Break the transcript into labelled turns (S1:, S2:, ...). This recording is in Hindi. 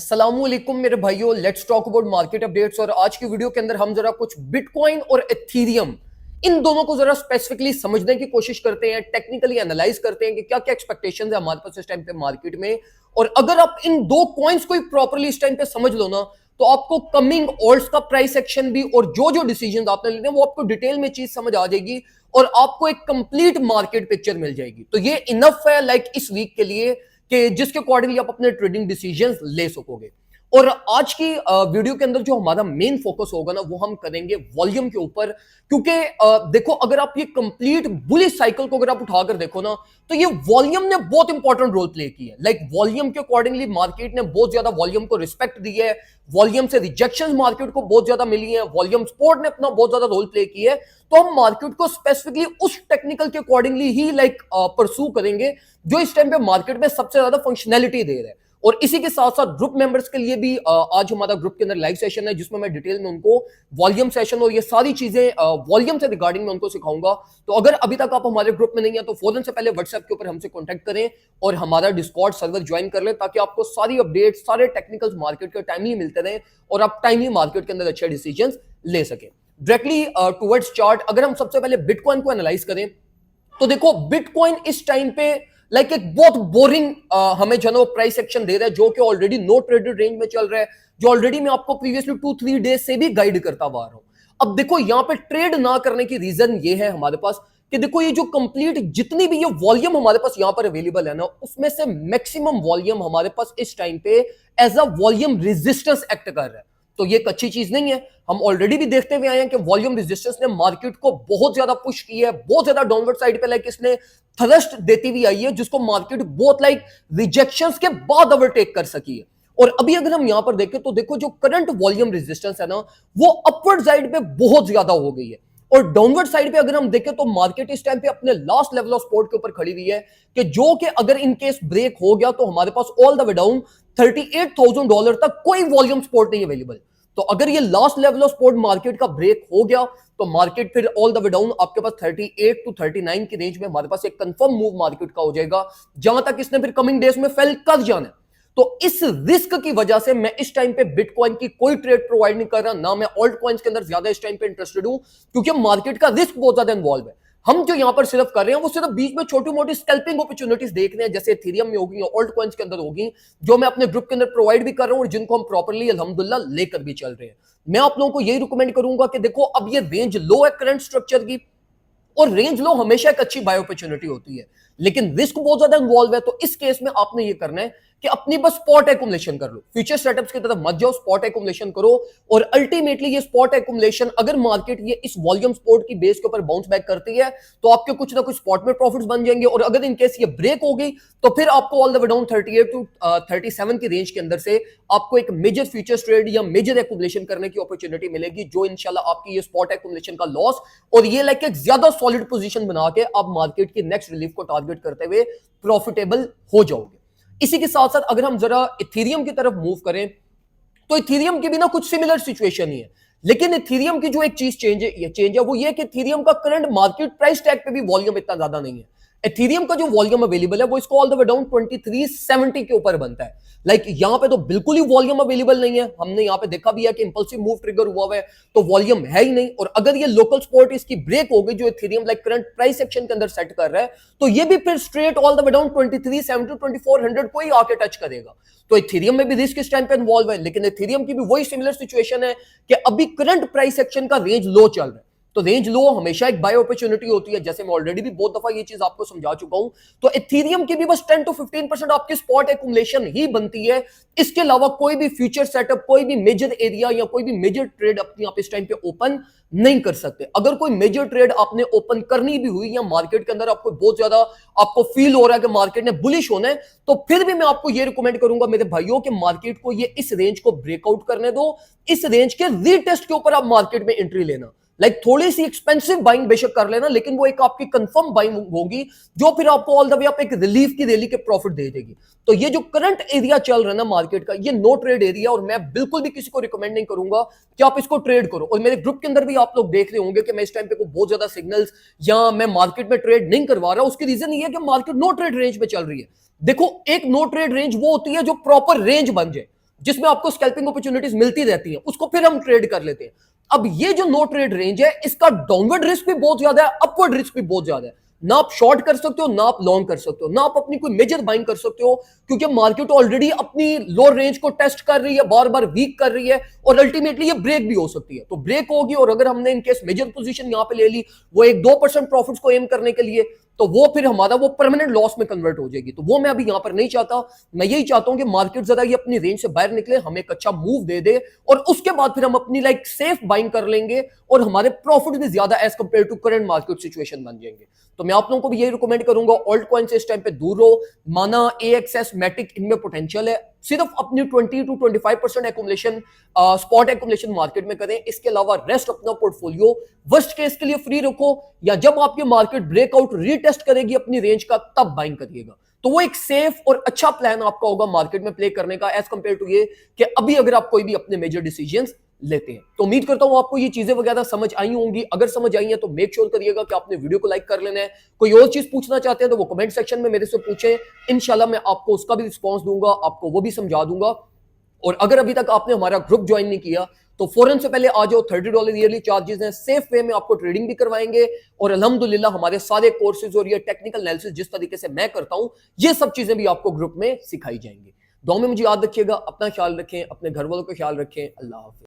S1: अस्सलामुअलैकुम मेरे भाइयों, let's talk about market updates. और आज की वीडियो के अंदर हम जरा कुछ बिटकॉइन और एथीरियम इन दोनों को जरा स्पेसिफिकली समझने की कोशिश करते हैं, टेक्निकली एनालाइज करते हैं कि क्या क्या एक्सपेक्टेशंस है हमारे पास इस टाइम पे मार्केट में। और अगर आप इन दो कॉइन्स को प्रॉपरली इस टाइम पे समझ लो ना, तो आपको कमिंग ऑल्ट्स का प्राइस एक्शन भी और जो जो डिसीजन आपने लेने वो आपको डिटेल में चीज समझ आ जाएगी और आपको एक कंप्लीट मार्केट पिक्चर मिल जाएगी। तो ये इनफ है इस वीक के लिए कि जिसके अकॉर्डिंगली आप अपने ट्रेडिंग डिसीजंस ले सकोगे। और आज की वीडियो के अंदर जो हमारा मेन फोकस होगा ना, वो हम करेंगे वॉल्यूम के ऊपर। क्योंकि देखो, अगर आप ये कंप्लीट बुलिश साइकिल को अगर आप उठाकर देखो ना, तो ये वॉल्यूम ने बहुत इंपॉर्टेंट रोल प्ले किया है। वॉल्यूम के अकॉर्डिंगली मार्केट ने बहुत ज्यादा वॉल्यूम को रिस्पेक्ट दी है, वॉल्यूम से रिजेक्शन मार्केट को बहुत ज्यादा मिली है, वॉल्यूम सपोर्ट ने अपना बहुत ज्यादा रोल प्ले किया है। तो हम मार्केट को स्पेसिफिकली उस टेक्निकल के अकॉर्डिंगली ही परस्यू करेंगे जो इस टाइम पे मार्केट में सबसे ज्यादा फंक्शनैलिटी दे रहा है। और इसी के साथ साथ ग्रुप मेंबर्स के लिए भी आज हमारा ग्रुप के अंदर लाइव सेशन है, जिसमें मैं डिटेल में उनको वॉल्यूम सेशन और ये सारी चीजें वॉल्यूम से रिगार्डिंग में उनको सिखाऊंगा। तो अगर अभी तक आप हमारे ग्रुप में नहीं है तो फौरन से पहले व्हाट्सएप के ऊपर हमसे कॉन्टैक्ट करें और हमारा डिस्कॉर्ड सर्वर ज्वाइन कर लें, ताकि आपको सारी अपडेट, सारे टेक्निकल्स मार्केट के टाइमली मिलते रहे और आप टाइमली मार्केट के अंदर अच्छे डिसीजन ले सके। डायरेक्टली टुवर्ड्स चार्ट, अगर हम सबसे पहले बिटकॉइन को एनालाइज करें तो देखो, बिटकॉइन इस टाइम पे एक बहुत बोरिंग हमें जो प्राइस एक्शन दे रहा है, जो कि ऑलरेडी नो ट्रेडेड रेंज में चल रहा है, जो ऑलरेडी मैं आपको प्रीवियसली 2-3 डेज से भी गाइड करता हुआ आ रहा हूं। अब देखो, यहां पे ट्रेड ना करने की रीजन ये है हमारे पास कि देखो, ये जो कंप्लीट जितनी भी ये वॉल्यूम हमारे पास यहां पर अवेलेबल है ना, उसमें से मैक्सिमम वॉल्यूम हमारे पास इस टाइम पे as a volume resistance act कर रहा है। तो ये एक अच्छी चीज नहीं है। हम ऑलरेडी भी देखते हुए आए हैं कि वॉल्यूम रेजिस्टेंस ने मार्केट को बहुत ज्यादा पुश किया है, बहुत ज्यादा डाउनवर्ड साइड पे इसने थ्रस्ट देती हुई आई है, जिसको मार्केट बहुत रिजेक्शंस के बाद ओवरटेक कर सकी है। और अभी अगर हम यहां पर देखें तो देखो, जो करंट वॉल्यूम रेजिस्टेंस है ना, वो अपवर्ड साइड पे बहुत ज्यादा हो गई है। और डाउनवर्ड साइड पे अगर हम देखें तो मार्केट इस टाइम पे अपने लास्ट लेवल ऑफ सपोर्ट के ऊपर खड़ी हुई है, कि जो कि अगर इन केस ब्रेक हो गया तो हमारे पास ऑल द वे डाउन $38,000 तक कोई वॉल्यूम सपोर्ट नहीं अवेलेबल। तो अगर ये last level of support market का ब्रेक हो गया तो मार्केट फिर ऑल द वे डाउन आपके पास 38 to 39 की रेंज में हमारे पास एक कंफर्म मूव मार्केट का हो जाएगा, जहां तक इसने फिर कमिंग डेज में फेल कर जाना है। तो इस रिस्क की वजह से मैं इस टाइम पे बिटकॉइन की कोई ट्रेड प्रोवाइड नहीं कर रहा, ना मैं ऑल्ट कॉइन्स के अंदर ज्यादा इस टाइम पे इंटरेस्टेड हूं, क्योंकि मार्केट का रिस्क बहुत ज्यादा इन्वॉल्व है। हम जो यहां पर सिर्फ कर रहे हैं वो सिर्फ बीच में छोटी मोटी स्कैल्पिंग अपॉर्चुनिटीज देख रहे हैं, जैसे एथेरियम में होगी और ऑल्ट कॉइन्स के अंदर होगी, जो मैं अपने ग्रुप के अंदर प्रोवाइड भी कर रहा हूं और जिनको हम प्रॉपर्ली अल्हम्दुलिल्लाह लेकर भी चल रहे हैं। मैं आप लोगों को यही रिकमेंड करूंगा कि देखो, अब ये रेंज लो है करंट स्ट्रक्चर की, और रेंज लो हमेशा एक अच्छी बाय अपॉर्चुनिटी होती है, लेकिन रिस्क बहुत ज्यादा इन्वॉल्व है। तो इस केस में आपने ये करना है कि अपनी बस स्पॉट एक्युमुलेशन कर लो, फ्यूचर सेटअप्स की तरफ मत जाओ, स्पॉट एक्युमुलेशन करो। और अल्टीमेटली ये स्पॉट एक्युमुलेशन, अगर मार्केट ये इस वॉल्यूम सपोर्ट की बेस के ऊपर बाउंस बैक करती है तो आपके कुछ ना कुछ स्पॉट में प्रॉफिट्स बन जाएंगे। और अगर इन केस ये ब्रेक हो गई तो फिर आपको all the way down 38 to 37 की रेंज के अंदर से आपको एक मेजर फ्यूचर्स ट्रेड या मेजर एक्युमुलेशन करने की अपॉर्चुनिटी मिलेगी, जो इंशाल्लाह आपकी ये स्पॉट एक्युमुलेशन का लॉस और ये एक ज्यादा सॉलिड पोजीशन बना के आप मार्केट की नेक्स्ट रिलीफ को टारगेट करते हुए प्रॉफिटेबल हो जाओगे। इसी के साथ साथ अगर हम जरा इथेरियम की तरफ मूव करें तो इथेरियम की भी ना कुछ सिमिलर सिचुएशन ही है, लेकिन इथेरियम की जो एक चीज चेंज है वो ये कि इथेरियम का करंट मार्केट प्राइस टैग पे भी वॉल्यूम इतना ज्यादा नहीं है। इथेरियम का जो वॉल्यूम अवेलेबल है वो इसको ऑल द वे डाउन 2370 के ऊपर बनता है। यहां पे तो बिल्कुल ही वॉल्यूम अवेलेबल नहीं है। हमने यहां पे देखा भी है कि इंपल्सिव मूव ट्रिगर हुआ है, तो वॉल्यूम है ही नहीं। और अगर ये लोकल सपोर्ट इसकी ब्रेक हो गई, जो इथेरियम करंट प्राइस सेक्शन के अंदर सेट कर रहा है, तो ये भी फिर straight all the way down 2370 2400 को ही आके टच करेगा। तो इथेरियम में भी रिस्क इस टाइम पे इन्वॉल्व है, लेकिन इथेरियम की भी वही सिमिलर सिचुएशन है कि अभी करंट प्राइस सेक्शन का रेंज लो चल रहा है। तो रेंज लो हमेशा एक बाय अपॉर्चुनिटी होती है, जैसे मैं ऑलरेडी भी बहुत दफा ये चीज आपको समझा चुका हूं। तो इथेरियम की भी बस 10 to 15% आपकी स्पॉट एक्युमुलेशन ही बनती है। इसके अलावा कोई भी फ्यूचर सेटअप, कोई भी मेजर एरिया या कोई भी मेजर ट्रेड अपनी आप इस टाइम पे ओपन नहीं कर सकते। अगर कोई मेजर ट्रेड आपने ओपन करनी भी हुई या मार्केट के अंदर आपको बहुत ज्यादा आपको फील हो रहा है कि मार्केट ने बुलिश होना है, तो फिर भी मैं आपको ये रिकमेंड करूंगा मेरे भाइयों कि मार्केट को ये इस रेंज को ब्रेकआउट करने दो, इस रेंज के रीटेस्ट के ऊपर आप मार्केट में एंट्री लेना। थोड़ी सी एक्सपेंसिव बाइंग बेशक कर लेना, लेकिन वो एक आपकी कंफर्म बाइंग होगी, जो फिर आपको ऑल द वे आप एक रिलीफ की रैली के प्रॉफिट दे देगी। तो ये जो करंट एरिया चल रहा है ना मार्केट का, ये नो ट्रेड एरिया, और मैं बिल्कुल भी किसी को रिकमेंड नहीं करूंगा कि आप इसको ट्रेड करो। और मेरे ग्रुप के अंदर भी आप लोग देख रहे होंगे कि मैं इस टाइम पे को बहुत ज्यादा सिग्नल्स या मैं मार्केट में ट्रेड नहीं करवा रहा। उसकी रीजन ये है कि मार्केट नो ट्रेड रेंज में चल रही है। देखो, एक नो ट्रेड रेंज वो होती है जो प्रॉपर रेंज बन जाए। जिसमें आपको स्कैल्पिंग अपॉर्चुनिटीज मिलती रहती हैं, उसको फिर हम ट्रेड कर लेते हैं। अब ये जो नो ट्रेड रेंज है, इसका डाउनवर्ड रिस्क भी बहुत ज्यादा है, अपवर्ड रिस्क भी बहुत ज्यादा है। ना आप शॉर्ट कर सकते हो, ना आप लॉन्ग कर सकते हो, ना आप अपनी कोई मेजर बाइंग कर सकते हो, क्योंकि मार्केट ऑलरेडी अपनी लो रेंज को टेस्ट कर रही है, बार बार वीक कर रही है, और अल्टीमेटली ये ब्रेक भी हो सकती है। तो ब्रेक होगी, और अगर हमने इनकेस मेजर पोजीशन यहां पे ले ली, वो 1-2% प्रॉफिट्स को एम करने के लिए, तो वो फिर हमारा वो परमानेंट लॉस में कन्वर्ट हो जाएगी। तो वो मैं अभी यहां पर नहीं चाहता। मैं यही चाहता हूं कि मार्केट जरा ये अपनी रेंज से बाहर निकले, हमें एक अच्छा मूव दे दे, और उसके बाद फिर हम अपनी लाइक सेफ बाइंग कर लेंगे, और हमारे प्रॉफिट भी ज्यादा as compare to current market situation बन जाएंगे। तो मैं आप लोगों को भी यही रिकमेंड करूंगा, ऑल्ट कॉइन से इस टाइम पे दूर रहो। माना, AXS, मैटिक, इनमें पोटेंशियल है, सिर्फ अपनी 20-25% एक्यूमुलेशन स्पॉट एक्यूमुलेशन मार्केट में करें। इसके अलावा रेस्ट अपना पोर्टफोलियो वर्स्ट केस के लिए फ्री रखो, या जब आपकी मार्केट ब्रेकआउट रीटेस्ट करेगी अपनी रेंज का, तब बाइंग करिएगा। तो वो एक सेफ और अच्छा प्लान आपका होगा मार्केट में प्ले करने का, एज कंपेयर टू ये कि अभी अगर आप कोई भी अपने मेजर डिसीजंस लेते हैं। तो उम्मीद करता हूं आपको ये चीजें वगैरह समझ आई होंगी। अगर समझ आई है तो मेक श्योर करिएगा कि आपने वीडियो को लाइक कर लेना है। कोई और चीज पूछना चाहते हैं तो वो कमेंट सेक्शन में मेरे से पूछें, इंशाल्लाह मैं आपको उसका भी रिस्पॉन्स दूंगा, आपको वो भी समझा दूंगा। और अगर अभी तक आपने हमारा ग्रुप ज्वाइन नहीं किया तो फौरन से पहले आ जाओ। $30 ईयरली चार्जेस हैं, सेफ वे में आपको ट्रेडिंग भी करवाएंगे, और अल्हम्दुलिल्लाह हमारे सारे कोर्सेज और ये टेक्निकल एनालिसिस जिस तरीके से मैं करता हूं, ये सब चीजें भी आपको ग्रुप में सिखाई जाएंगी। दुआ में मुझे याद रखिएगा, अपना ख्याल रखें, अपने घर वालों का ख्याल रखें। अल्लाह हाफिज।